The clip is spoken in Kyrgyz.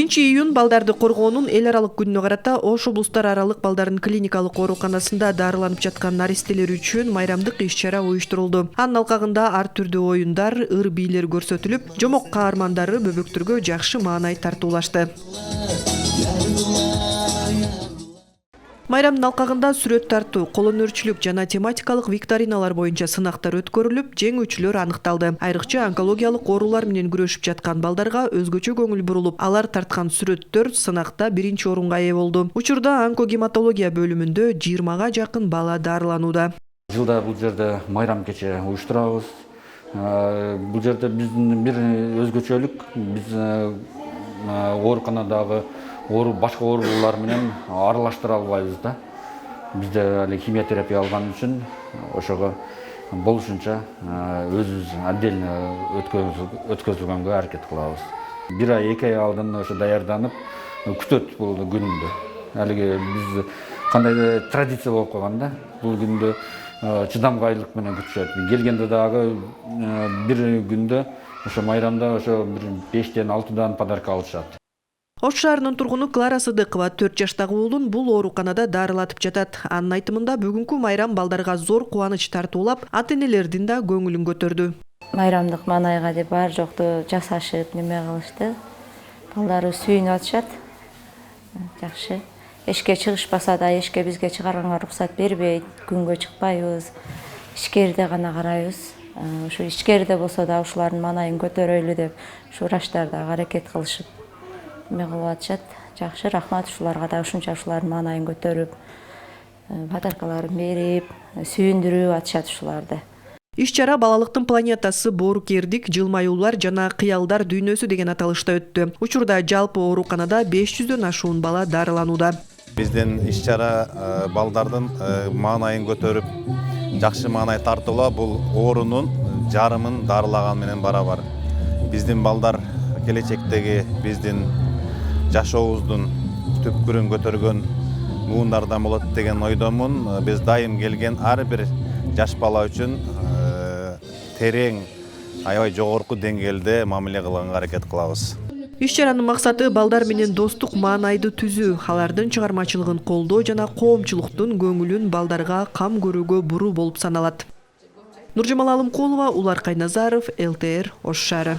1-июнь балдарды коргоонун эл аралык күнүнө карата Ош облустар аралык балдардын клиникалык ооруканасында дарыланып жаткан наристелер үчүн майрамдык иш-чара уюштурулду. Анын алкагында ар түрдүү оюндар, ыр бийлер көрсөтүлүп, жомок каармандары бөбөктөргө жакшы маанай тартуулашты. Майрамдын алкагында сүрөт тартуу, кол өнөрчүлүк жана тематикалык викториналар боюнча сынактар өткөрүлүп, жеңүүчүлөр аныкталды. Айрыкча онкологиялык оорулар менен күрөшүп жаткан балдарга өзгөчө көңүл бурулуп, алар тарткан сүрөттөр сынакта 1-чи орунга ээ болду. Учурда онкогематология бөлүмүндө 20га жакын бала дарыланууда. Жылда бул жерде майрам кече уюштурабыз. Бул жерде биздин бир өзгөчөлүк, биз ооруканадагы башка оорулар менен аралаштыра албайбыз да. Бизде эле химиотерапия алган үчүн ошого болушунча өзүбүз отдельно өткөзүлгөнгө аракет кылабыз. 1 ай 2 ай алдын ошо даярданып күтөт бул күндү. Алиги биз кандай традиция болуп калган да. Бул күндү чыдамкайлык менен күтүшөт. Келгенде дагы бир күндө ошо майрамда ошо 5-тен 6дан подарка алышат. Ош шаарынын тургуну Клара Сыдыкова 4 жаштагы уулун бул ооруканада дарылатып жатат. Анын айтымында бүгүнкү майрам балдарга зор кубаныч тартуулап, ата-энелердин да көңүлүн көтөрдү. Майрамдык маанайга деп бар жокту жасашып, неме кылышты. Балдары сүйүнүп атышат. Жакшы. Эшикке чыгышпаса да, эшикке бизге чыгарганга уруксат бербейт. Күнгө чыкпайбыз. Ичкерide гана карайбыз. Ушу ичкерide болсо да ушулардын маанайын көтөрөйлү деп, ушу врачтар да аракет кылышып кылып атышат. Жакшы, рахмат ушуларга да, ушунча ушулардын маанайын көтөрүп, подаркаларын берип, сүйүндүрүп атышат ушуларды. Иш-чара балалыктын планетасы боорукердик, жылмаюулар жана кыялдар дүйнөсү деген аталышта өттү. Учурда жалпы ооруканада 500дөн ашуун бала дарыланууда. Биздин иш-чара балдардын маанайын көтөрүп, жакшы маанай тартуулап, бул оорунун жарымын дарылаган менен барабар. Биздин балдар келечектеги биздин жашообуздун түпкүрүн көтөргөн буундардан болот деген ойдомун. Биз дайым келген ар бир жаш бала үчүн терең, аябай жогорку деңгээлде мамиле кылганга аракет кылабыз. Иш-чаранын максаты балдар менен достук маанайды түзүү, алардын чыгармачылыгын колдоо жана коомчулуктун көңүлүн балдарга кам көрүүгө буруу болуп саналат. Нуржамал Алымкулова, Улар Кайназаров, ЛТР, Ош шаары.